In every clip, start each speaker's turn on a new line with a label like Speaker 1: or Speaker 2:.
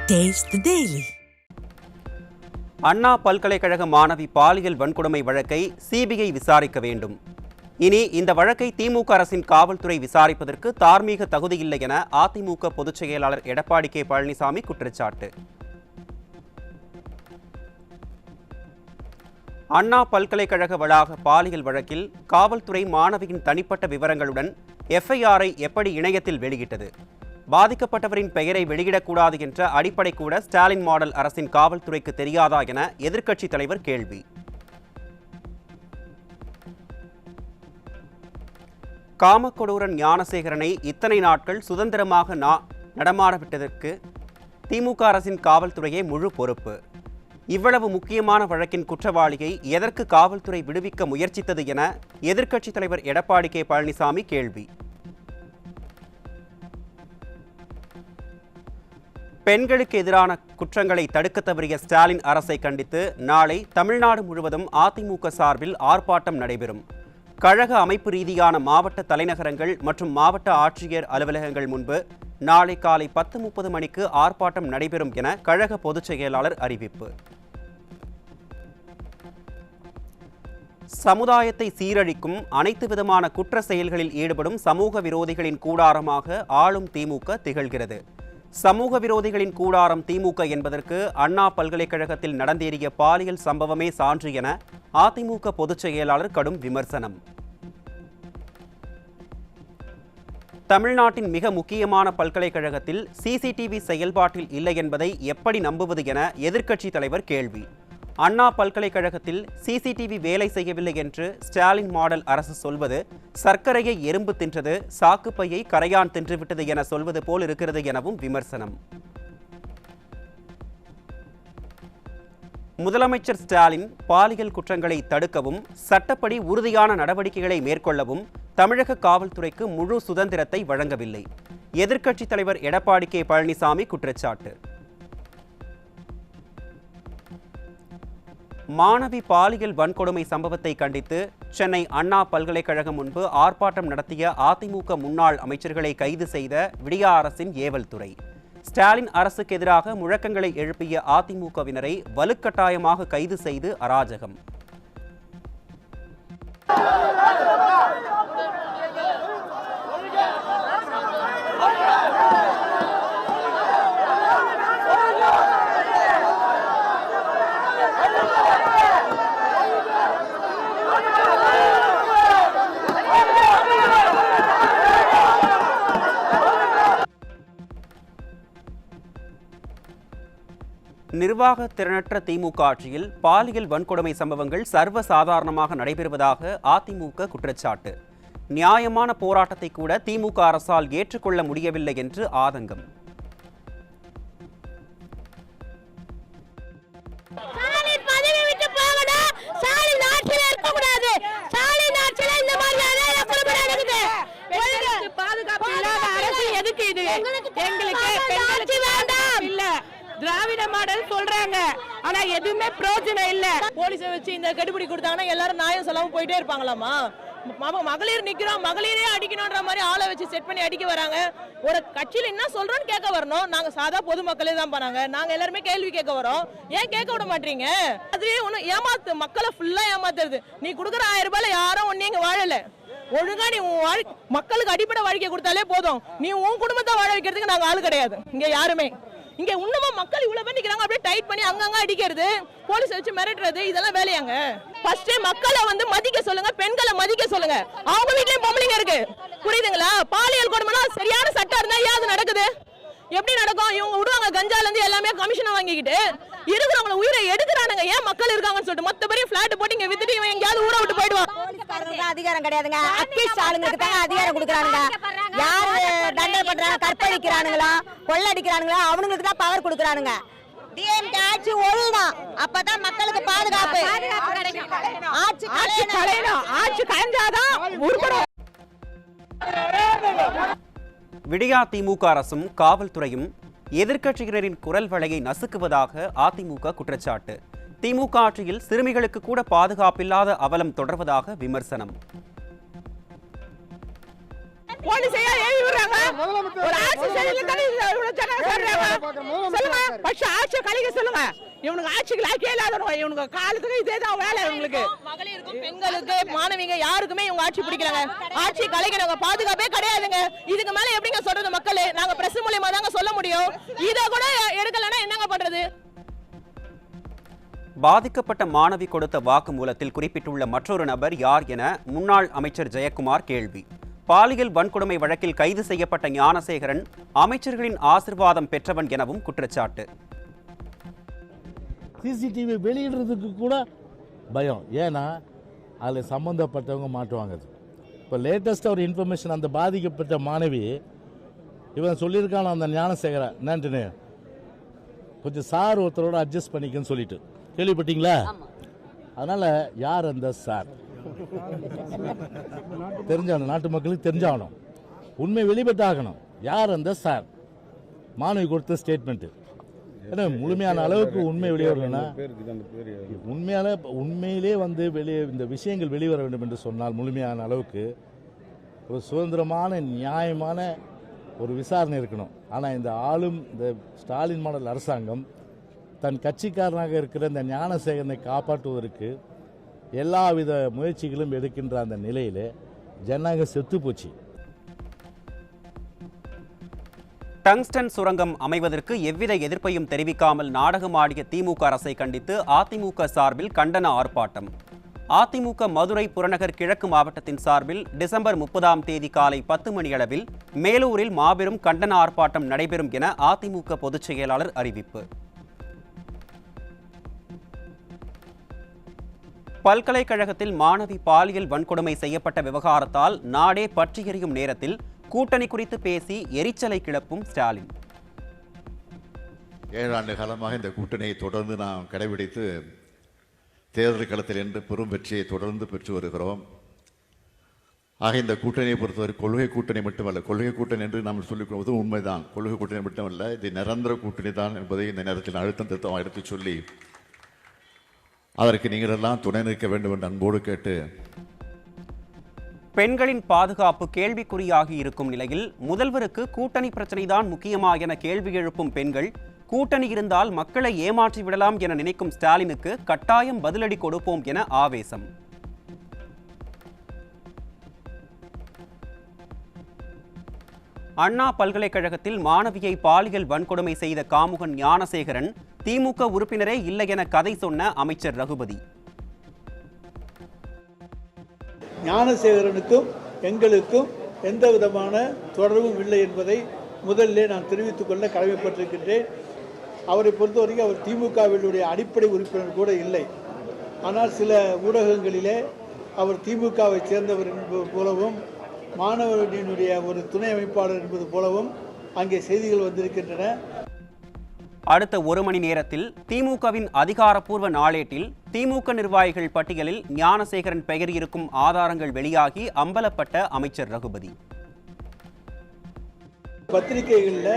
Speaker 1: Taste the Daily.
Speaker 2: அண்ணா பல்கலைக்கழக மாணவி பாலியல் வன்கொடுமை வழக்கை சிபிஐ விசாரிக்க வேண்டும். இனி இந்த வழக்கை திமுக அரசின் காவல்துறை விசாரிப்பதற்கு தார்மீக தகுதியில்லை என அதிமுக பொதுச் செயலாளர் எடப்பாடி கே பழனிசாமி குற்றச்சாட்டு. அண்ணா பல்கலைக்கழக வளாக பாலியல் வழக்கில் காவல்துறை மாணவியின் தனிப்பட்ட விவரங்களுடன் எஃப்ஐஆரை எப்படி இணையத்தில் வெளியிட்டது? பாதிக்கப்பட்டவரின் பெயரை வெளியிடக்கூடாது என்ற அடிப்படை கூட ஸ்டாலின் மாடல் அரசின் காவல்துறைக்கு தெரியாதா என எதிர்க்கட்சித் தலைவர் கேள்வி. காமக்கொடூரன் ஞானசேகரனை இத்தனை நாட்கள் சுதந்திரமாக நடமாடவிட்டதற்கு திமுக அரசின் காவல்துறையே முழு பொறுப்பு. இவ்வளவு முக்கியமான வழக்கின் குற்றவாளியை எதற்கு காவல்துறை விடுவிக்க முயற்சித்தது என எதிர்க்கட்சித் தலைவர் எடப்பாடி கே பழனிசாமி கேள்வி. பெண்களுக்கு எதிரான குற்றங்களை தடுக்க தவறிய ஸ்டாலின் அரசை கண்டித்து நாளை தமிழ்நாடு முழுவதும் அதிமுக சார்பில் ஆர்ப்பாட்டம் நடைபெறும். கழக அமைப்பு ரீதியான மாவட்ட தலைநகரங்கள் மற்றும் மாவட்ட ஆட்சியர் அலுவலகங்கள் முன்பு நாளை காலை 10:30 மணிக்கு ஆர்ப்பாட்டம் நடைபெறும் என கழக பொதுச் செயலாளர் அறிவிப்பு. சமுதாயத்தை சீரழிக்கும் அனைத்து விதமான குற்ற செயல்களில் ஈடுபடும் சமூக விரோதிகளின் கூடாரமாக ஆளும் திமுக திகழ்கிறது. சமூக விரோதிகளின் கூடாரம் திமுக என்பதற்கு அண்ணா பல்கலைக்கழகத்தில் நடந்தேறிய பாலியல் சம்பவமே சான்று என அதிமுக பொதுச் செயலாளர் கடும் விமர்சனம். தமிழ்நாட்டின் மிக முக்கியமான பல்கலைக்கழகத்தில் சிசிடிவி செயல்பாட்டில் இல்லை என்பதை எப்படி நம்புவது என எதிர்க்கட்சித் தலைவர் கேள்வி. அண்ணா பல்கலைக்கழகத்தில் சிசிடிவி வேலை செய்யவில்லை என்று ஸ்டாலின் மாடல் அரசு சொல்வது சர்க்கரையை எறும்பு தின்றது, சாக்குப்பையை கரையான் தின்றுவிட்டது என சொல்வது போல் இருக்கிறது எனவும் விமர்சனம். முதலமைச்சர் ஸ்டாலின் பாலியல் குற்றங்களை தடுக்கவும் சட்டப்படி உறுதியான நடவடிக்கைகளை மேற்கொள்ளவும் தமிழக காவல்துறைக்கு முழு சுதந்திரத்தை வழங்கவில்லை. எதிர்க்கட்சித் தலைவர் எடப்பாடி கே பழனிசாமி குற்றச்சாட்டு. மாணவி பாலியல் வன்கொடுமை சம்பவத்தை கண்டித்து சென்னை அண்ணா பல்கலைக்கழகம் முன்பு ஆர்ப்பாட்டம் நடத்திய அதிமுக முன்னாள் அமைச்சர்களை கைது செய்த விடியா அரசின் ஏவல் துறை. ஸ்டாலின் அரசுக்கு எதிராக முழக்கங்களை எழுப்பிய அதிமுகவினரை வலுக்கட்டாயமாக கைது செய்து அராஜகம். நிர்வாக திறனற்ற திமுக ஆட்சியில் பாலியல் வன்கொடுமை சம்பவங்கள் சர்வசாதாரணமாக நடைபெறுவதாக அதிமுக குற்றச்சாட்டு. நியாயமான போராட்டத்தை கூட திமுக அரசால் ஏற்றுக்கொள்ள முடியவில்லை என்று ஆதங்கம்.
Speaker 3: திராவிட மாடல் சொல்றாங்க, ஆனா எதுவுமே பிரயோஜனம் இல்ல. போலீஸை வச்சு இந்த கெடுபிடி கொடுத்தாங்கன்னா எல்லாரும் நியாயம் சொல்லாம போயிட்டே இருப்பாங்களாமா? மகளிர் நிக்கிறோம், மகளிரே அடிக்கணும்ன்ற மாதிரி ஆளை வச்சு செட் பண்ணி அடிக்க வராங்க. ஒரு கட்சியில என்ன சொல்றோம்னு கேட்க வரணும். நாங்க சாதா பொதுமக்களே தான் பண்ணாங்க. நாங்க எல்லாருமே கேள்வி கேட்க வரோம். ஏன் கேட்க விட மாட்டீங்க? அதுவே ஒண்ணு ஏமாத்து, மக்களை ஃபுல்லா ஏமாத்துறது. நீ கொடுக்குற 1000 ரூபாயில யாரும் ஒண்ணு இங்க வாழல. ஒழுங்கா நீ மக்களுக்கு அடிப்படை வாழ்க்கை கொடுத்தாலே போதும். நீ உன் குடும்பத்தை வாழ வைக்கிறதுக்கு நாங்க ஆளு கிடையாது இங்க யாருமே. இங்க உண்மையா மக்கள் இவ்வளவு பேர் நிக்கிறாங்க, அப்படியே டைட் பண்ணி அங்கங்க அடிக்கிறது, போலீஸ் வச்சு மிரட்டுறது, இதெல்லாம் வேலையாங்க? ஃபர்ஸ்ட் மக்களை மதிக்க சொல்லுங்க, பெண்களை மதிக்க சொல்லுங்க. அவங்க வீட்லயும் பொம்பளைங்க இருக்கு, புரியுதுங்களா? பாலியல் கொடுமைனா சரியான சட்டம் இருந்தா ஏன் அது நடக்குது? எப்படி நடக்கும்? இவங்க விடுவாங்க கஞ்சால இருந்து எல்லாமே கமிஷனை வாங்கிக்கிட்டு இருக்கிறவங்கள உயிரை எடுக்கிறானுங்க. ஏன் மக்கள் இருக்காங்கன்னு சொல்லிட்டு மொத்த பேரையும் பிளாட் போட்டு இங்க வித்துட்டு இவன் எங்கயாவது ஊரை விட்டு போயிடுவான்.
Speaker 4: அதிகாரம் கிடையாதுங்க, அட்லீஸ்ட் ஆளுங்களுக்கு தான் அதிகாரம் கொடுக்குறானுங்க. யாரு தண்டனை பண்றாங்க, கற்பழிக்கிறானுங்களா, கொள்ளடிக்கிறானுங்களா, அவனுங்களுக்கு தான் பவர் கொடுக்குறானுங்க. டிஎம்கே ஆட்சி ஒழுங்கான், அப்பதான் மக்களுக்கு பாதுகாப்பு.
Speaker 3: ஆட்சி கலைஞ்சாதான் உருப்படும்.
Speaker 2: விடியா திமுக அரசும் காவல்துறையும் எதிர்க்கட்சியினரின் குரல் வளையை நசுக்குவதாக அதிமுக குற்றச்சாட்டு. திமுக ஆட்சியில் சிறுமிகளுக்கு கூட பாதுகாப்பில்லாத அவலம் தொடர்வதாக விமர்சனம்.
Speaker 3: போலீஸையா ஏவி விடுறாங்க. ஒரு ஆட்சி சரியில்லை தானே இவ்வளவு ஜனங்க சொல்றாங்க. சொல்லுங்க, பட்ச ஆட்சியை கலைக்க சொல்லுங்க. இவனுக்கு ஆட்சிக்கு லாக்கே இல்லாதவங்க, இவனுக்கு காலத்துக்கு இதேதான் வேலை. இவங்களுக்கு மகளிருக்கும் பெண்களுக்கு மாணவிங்க யாருக்குமே இவங்க ஆட்சி பிடிக்கிறாங்க. ஆட்சி கலைக்கிறவங்க பாதுகாப்பே கிடையாதுங்க. இதுக்கு மேல எப்படிங்க சொல்றது மக்களே? நாங்க பிரஸ் மூலியமா தாங்க சொல்ல முடியும். இத கூட எடுக்கலன்னா என்னங்க பண்றது?
Speaker 2: பாதிக்கப்பட்ட மாணவி கொடுத்த வாக்குமூலத்தில் குறிப்பிட்டுள்ள மற்றொரு நபர் யார் என முன்னாள் அமைச்சர் ஜெயக்குமார் கேள்வி. பாலியல் வன்கொடுமை வழக்கில் கைது செய்யப்பட்ட ஞானசேகரன் அமைச்சர்களின் ஆசிர்வாதம் பெற்றவன் எனவும் குற்றச்சாட்டு.
Speaker 1: சிசிடிவி வெளியிடுறதுக்கு கூட பயம். ஏன்னா அதில் சம்மந்தப்பட்டவங்க மாட்டுவாங்க. இப்போ லேட்டஸ்ட்டாக ஒரு இன்ஃபர்மேஷன், அந்த பாதிக்கப்பட்ட மாணவி இவன் சொல்லியிருக்கான அந்த ஞானசேகரன் என்னன்ட்டுன்னு கொஞ்சம் சார் ஒருத்தரோட அட்ஜஸ்ட் பண்ணிக்கன்னு சொல்லிட்டு கேள்விப்பட்டீங்களா? அதனால யார் அந்த சார் தெரிஞ்சாகணும், நாட்டு மக்களுக்கு தெரிஞ்சாகணும், உண்மை வெளிப்பட்டாகணும். யார் அந்த சார்? மாணவி கொடுத்த ஸ்டேட்மெண்ட் ஏன்னா முழுமையான அளவுக்கு உண்மை வெளிவரணும்னா உண்மையிலே வந்து இந்த விஷயங்கள் வெளிவர வேண்டும் என்று சொன்னால் முழுமையான அளவுக்கு ஒரு சுதந்திரமான நியாயமான ஒரு விசாரணை இருக்கணும். ஆனால் இந்த ஸ்டாலின் மாடல் அரசாங்கம் தன் கட்சிக்காரனாக இருக்கிற இந்த ஞானசேகரனை காப்பாற்றுவதற்கு எல்லாவித முயற்சிகளும் எடுக்கின்ற அந்த நிலையிலே ஜனநாயகம் செத்து போச்சு.
Speaker 2: டங்ஸ்டன் சுரங்கம் அமைவதற்கு எவ்வித எதிர்ப்பையும் தெரிவிக்காமல் நாடகமாடிய திமுக அரசை கண்டித்து அதிமுக சார்பில் கண்டன ஆர்ப்பாட்டம். அதிமுக மதுரை புறநகர் கிழக்கு மாவட்டத்தின் சார்பில் டிசம்பர் 30ஆம் தேதி காலை 10 மணியளவில் மேலூரில் மாபெரும் கண்டன ஆர்ப்பாட்டம் நடைபெறும் என அதிமுக பொதுச் செயலாளர் அறிவிப்பு. பல்கலைக்கழகத்தில் மாணவி பாலியல் வன்கொடுமை செய்யப்பட்ட விவகாரத்தால் நாடே பற்றி எரியும் நேரத்தில் கூட்டணி குறித்து பேசி எரிச்சலை கிளப்பும் ஸ்டாலின்.
Speaker 5: 7 ஆண்டு காலமாக இந்த கூட்டணியை தொடர்ந்து நாம் கடைபிடித்து தேர்தல் களத்தில் என்று பெரும் வெற்றியை தொடர்ந்து பெற்று வருகிறோம். ஆக இந்த கூட்டணியை பொறுத்தவரை கொள்கை கூட்டணி மட்டுமல்ல, கொள்கை கூட்டணி என்று நாம் சொல்லிக் கொள்வது உண்மைதான். கொள்கை கூட்டணி மட்டுமல்ல, இது நிரந்தர கூட்டணி தான் என்பதை இந்த நேரத்தில் அழுத்தம் திருத்தம் எடுத்து சொல்லி அதற்கு நீங்கள் எல்லாம் துணை நிற்க வேண்டும் என்று அன்போடு கேட்டு,
Speaker 2: பெண்களின் பாதுகாப்பு கேள்விக்குறியாகி இருக்கும் நிலையில் முதல்வருக்கு கூட்டணி பிரச்சனைதான் முக்கியமா என கேள்வி எழுப்பும் பெண்கள், கூட்டணி இருந்தால் மக்களை ஏமாற்றி விடலாம் என நினைக்கும் ஸ்டாலினுக்கு கட்டாயம் பதிலடி கொடுப்போம் என ஆவேசம். அண்ணா பல்கலைக்கழகத்தில் மாணவியை பாலியல் வன்கொடுமை செய்த காமுகன் ஞானசேகரன் திமுக உறுப்பினரே இல்லை என கதை சொன்ன அமைச்சர் ரகுபதி.
Speaker 6: ஞானசேகரனுக்கும் எங்களுக்கும் எந்த விதமான தொடர்பும் இல்லை என்பதை முதலிலே நான் தெரிவித்துக் கொள்ள கடமைப்பட்டிருக்கின்றேன். அவரை பொறுத்தவரைக்கும் அவர் திமுகவினுடைய அடிப்படை உறுப்பினர் கூட இல்லை. ஆனால் சில ஊடகங்களிலே அவர் திமுகவை சேர்ந்தவர் என்பது போலவும் மாணவர்களுடைய ஒரு துணை அமைப்பாளர் என்பது போலவும் அங்கே செய்திகள் வந்திருக்கின்றன.
Speaker 2: அடுத்த 1 மணி நேரத்தில் திமுகவின் அதிகாரப்பூர்வ நாளேட்டில் திமுக நிர்வாகிகள் பட்டியலில் ஞானசேகரன் பெயர் இருக்கும் ஆதாரங்கள் வெளியாகி அம்பலப்பட்ட அமைச்சர் ரகுபதி.
Speaker 6: பத்திரிகைகளில்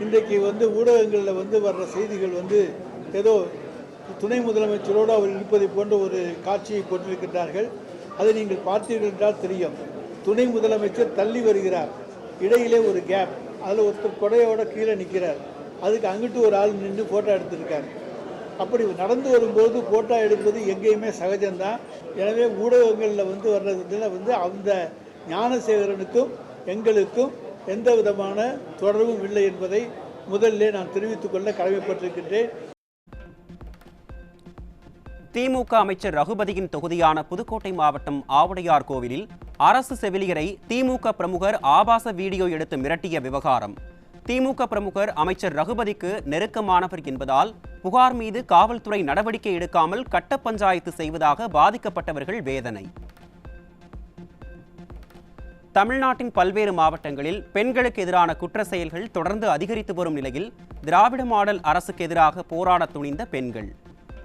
Speaker 6: இன்றைக்கு ஊடகங்களில் வர்ற செய்திகள் ஏதோ துணை முதலமைச்சரோடு அவர் இருப்பதை போன்ற ஒரு காட்சியை போட்டிருக்கின்றார்கள். அதை நீங்கள் பார்த்தீர்கள் என்றால் தெரியும். துணை முதலமைச்சர் தள்ளி வருகிறார், இடையிலே ஒரு கேப், அதில் ஒருத்தர் கொடையோட கீழே நிற்கிறார், அதுக்கு அங்கிட்டு ஒரு ஆள் நின்று ஃபோட்டோ எடுத்திருக்கார். அப்படி நடந்து வரும்போது ஃபோட்டோ எடுப்பது எங்கேயுமே சகஜம்தான். எனவே ஊடகங்களில் வர்றதுல அந்த ஞானசேகரனுக்கும் எங்களுக்கும் எந்த விதமான தொடர்பும் இல்லை என்பதை முதலிலே நான் தெரிவித்துக் கொள்ள கடமைப்பட்டிருக்கின்றேன்.
Speaker 2: திமுக அமைச்சர் ரகுபதியின் தொகுதியான புதுக்கோட்டை மாவட்டம் ஆவுடையார் கோவிலில் அரசு செவிலியரை திமுக பிரமுகர் ஆபாச வீடியோ எடுத்து மிரட்டிய விவகாரம். திமுக பிரமுகர் அமைச்சர் ரகுபதிக்கு நெருக்கமானவர் என்பதால் புகார் மீது காவல்துறை நடவடிக்கை எடுக்காமல் கட்ட பஞ்சாயத்து செய்வதாக பாதிக்கப்பட்டவர்கள் வேதனை. தமிழ்நாட்டின் பல்வேறு மாவட்டங்களில் பெண்களுக்கு எதிரான குற்ற செயல்கள் தொடர்ந்து அதிகரித்து வரும் நிலையில் திராவிட மாடல் அரசுக்கு எதிராக போராட துணிந்த பெண்கள்.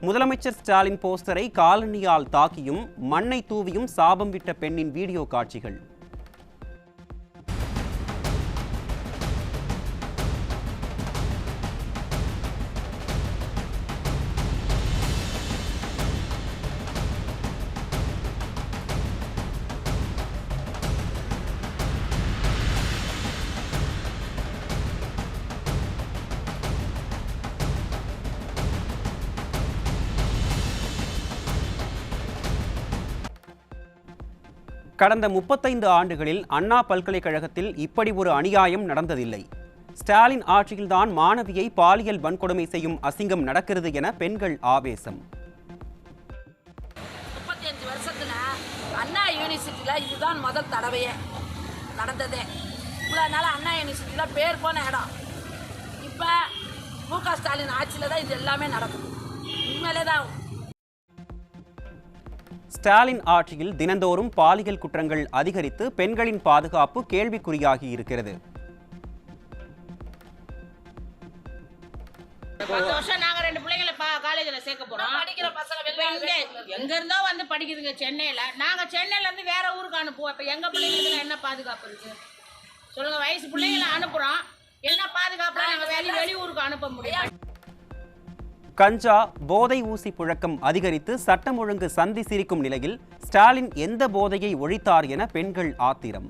Speaker 2: முதலமைச்சர் ஸ்டாலின் போஸ்டரை காலணியால் தாக்கியும் மண்ணை தூவியும் சாபம் விட்ட பெண்ணின் வீடியோ காட்சிகள். கடந்த 35 ஆண்டுகளில் அண்ணா பல்கலைக்கழகத்தில் இப்படி ஒரு அநியாயம் நடந்ததில்லை. ஸ்டாலின் ஆட்சியில்தான் மாணவியை பாலியல் வன்கொடுமை செய்யும் அசிங்கம் நடக்கிறது என பெண்கள் ஆவேசம்.
Speaker 7: 35 வருஷத்துல அண்ணா யூனிவர்சிட்டியில் இதுதான் முதல் தடவையே நடந்ததே. இவ்வளோ நாள் அண்ணா யூனிவர்சிட்டியில் பேர் போன இடம். இப்போ மு.க. ஸ்டாலின் ஆட்சியில் தான் இது எல்லாமே நடக்கும். உண்மையிலே தான்
Speaker 2: ஸ்டாலின் ஆட்சியில் தினந்தோறும் பாலியல் குற்றங்கள் அதிகரித்து பெண்களின் பாதுகாப்பு கேள்விக்குறியாகி இருக்கிறது.
Speaker 8: 10 வருஷம் நாங்க 2 பிள்ளைங்களை காலேஜில் சேர்க்க போறோம்.
Speaker 7: படிக்கிற பசங்க
Speaker 8: எங்க இருந்தோ வந்து படிக்குதுங்க சென்னையில. நாங்க சென்னையில இருந்து வேற ஊருக்கு அனுப்புவோம். இப்ப எங்க பிள்ளைங்களுக்கு என்ன பாதுகாப்பு இருக்கு சொல்லுங்க? வயசு பிள்ளைங்களை அனுப்புறோம், என்ன பாதுகாப்புலாம் நாங்க வெளியூருக்கு அனுப்ப முடியும்?
Speaker 2: கஞ்சா, போதை ஊசி புழக்கம் அதிகரித்து சட்டம் ஒழுங்கு சந்தி சிரிக்கும் நிலையில் ஸ்டாலின் எந்த போதையை ஒழித்தார் என பெண்கள் ஆத்திரம்.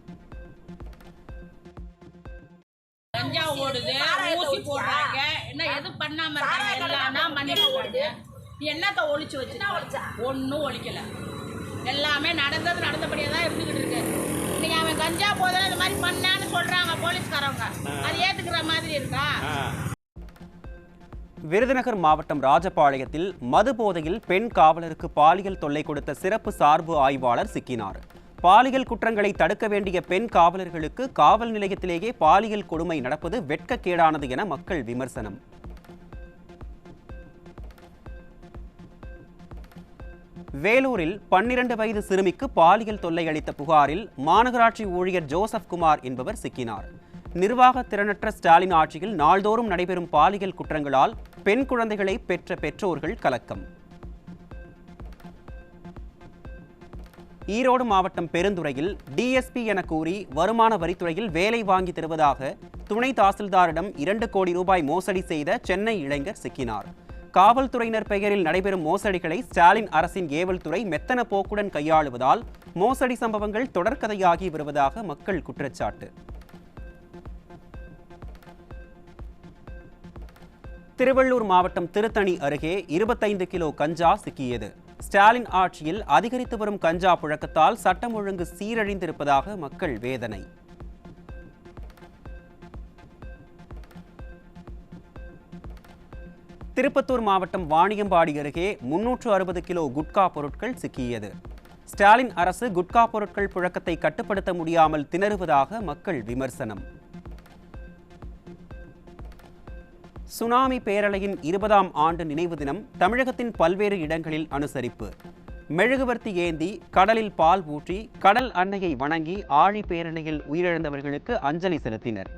Speaker 8: கஞ்சா ஓடுது, ஊசி போடுறாங்க, என்ன எது பண்ணாம இருக்காங்க? எல்லாம் பண்ணிட்டு என்னத்த ஒழிச்சு வச்சு ஒன்னும் ஒழிக்கல. எல்லாமே நடந்தபடியே தான் இருந்துகிட்டு இருக்கு. இன்னைக்கு அவன் கஞ்சா போதை இந்த மாதிரி பண்ணான்னு சொல்றாங்க போலீஸ்காரவங்க. அது ஏத்துக்கிற மாதிரி இருக்கா?
Speaker 2: விருதுநகர் மாவட்டம் ராஜபாளையத்தில் மது போதையில் பெண் காவலருக்கு பாலியல் தொல்லை கொடுத்த சிறப்பு சார்பு ஆய்வாளர் சிக்கினார். பாலியல் குற்றங்களை தடுக்க வேண்டிய பெண் காவலர்களுக்கு காவல் நிலையத்திலேயே பாலியல் கொடுமை நடப்பது வெட்கக்கேடானது என மக்கள் விமர்சனம். வேலூரில் 12 வயது சிறுமிக்கு பாலியல் தொல்லை அளித்த புகாரில் மாநகராட்சி ஊழியர் ஜோசப் குமார் என்பவர் சிக்கினார். நிர்வாக திறனற்ற ஸ்டாலின் ஆட்சியில் நாள்தோறும் நடைபெறும் பாலியல் குற்றங்களால் பெண் குழந்தைகளை பெற்ற பெற்றோர்கள் கலக்கம். ஈரோடு மாவட்டம் பெருந்துறையில் டிஎஸ்பி என கூறி வருமான வரித்துறையில் வேலை வாங்கி தருவதாக துணை தாசில்தாரிடம் 2 கோடி ரூபாய் மோசடி செய்த சென்னை இளைஞர் சிக்கினார். காவல்துறையினர் பெயரில் நடைபெறும் மோசடிகளை ஸ்டாலின் அரசின் ஏவல் துறை மெத்தன போக்குடன் கையாளுவதால் மோசடி சம்பவங்கள் தொடர்கதையாகி வருவதாக மக்கள் குற்றச்சாட்டு. திருவள்ளூர் மாவட்டம் திருத்தணி அருகே 25 கிலோ கஞ்சா சிக்கியது. ஸ்டாலின் ஆட்சியில் அதிகரித்து வரும் கஞ்சா புழக்கத்தால் சட்டம் ஒழுங்கு சீரழிந்திருப்பதாக மக்கள் வேதனை. திருப்பத்தூர் மாவட்டம் வாணியம்பாடி அருகே 360 கிலோ குட்கா பொருட்கள் சிக்கியது. ஸ்டாலின் அரசு குட்கா பொருட்கள் புழக்கத்தை கட்டுப்படுத்த முடியாமல் திணறுவதாக மக்கள் விமர்சனம். சுனாமி பேரலையின் 20ஆம் ஆண்டு நினைவு தினம் தமிழகத்தின் பல்வேறு இடங்களில் அனுசரிப்பு. மெழுகுவர்த்தி ஏந்தி கடலில் பால் ஊற்றி கடல் அன்னையை வணங்கி ஆழி பேரலையில் உயிரிழந்தவர்களுக்கு அஞ்சலி செலுத்தினர்.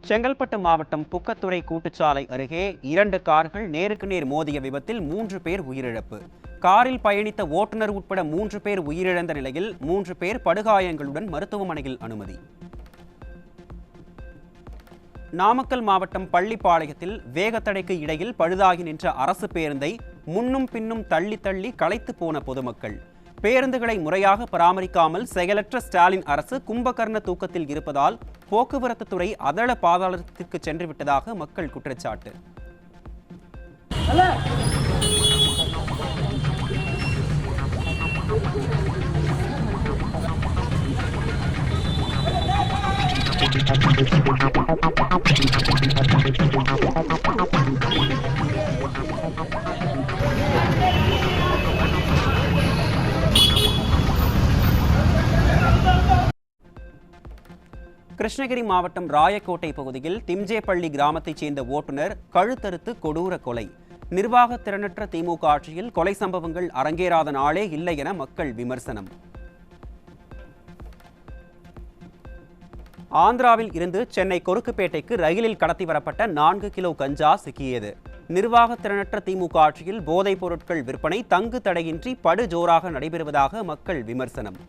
Speaker 2: செங்கல்பட்டு மாவட்டம் புக்கத்துறை கூட்டுச்சாலை அருகே 2 கார்கள் நேருக்கு நேர் மோதிய விபத்தில் 3 பேர் உயிரிழப்பு. காரில் பயணித்த ஓட்டுநர் உட்பட 3 பேர் உயிரிழந்த நிலையில் 3 பேர் படுகாயங்களுடன் மருத்துவமனையில் அனுமதி. நாமக்கல் மாவட்டம் பள்ளிப்பாளையத்தில் வேகத்தடைக்கு இடையில் பழுதாகி நின்ற அரசு பேருந்தை முன்னும் பின்னும் தள்ளி தள்ளி களைத்து போன பொதுமக்கள். பேருந்துகளை முறையாக பராமரிக்காமல் செயலற்ற ஸ்டாலின் அரசு கும்பகர்ண தூக்கத்தில் இருப்பதால் போக்குவரத்து துறை அதள பாதாளத்திற்கு சென்று விட்டதாக மக்கள் குற்றச்சாட்டு. கிருஷ்ணகிரி மாவட்டம் ராயக்கோட்டை பகுதியில் திம்ஜேப்பள்ளி கிராமத்தைச் சேர்ந்த ஓட்டுநர் கழுத்தறுத்து கொடூர கொலை. நிர்வாக திறனற்ற திமுக ஆட்சியில் கொலை சம்பவங்கள் அரங்கேறாத நாளே இல்லை என மக்கள் விமர்சனம். ஆந்திராவில் இருந்து சென்னை கொருக்குப்பேட்டைக்கு ரயிலில் கடத்தி வரப்பட்ட 4 கிலோ கஞ்சா சிக்கியது. நிர்வாக திறனற்ற திமுக ஆட்சியில் போதைப் பொருட்கள் விற்பனை தங்கு தடையின்றி படுஜோராக நடைபெறுவதாக மக்கள் விமர்சனம்.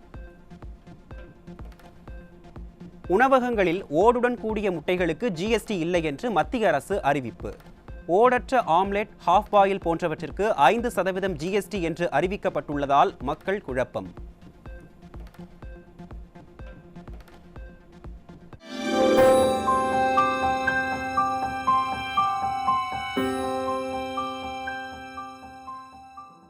Speaker 2: உணவகங்களில் ஓடுடன் கூடிய முட்டைகளுக்கு ஜிஎஸ்டி இல்லை என்று மத்திய அரசு அறிவிப்பு. ஓடற்ற ஆம்லெட், ஹாஃப் பாயில் போன்றவற்றிற்கு 5% GST என்று அறிவிக்கப்பட்டுள்ளதால் மக்கள் குழப்பம்.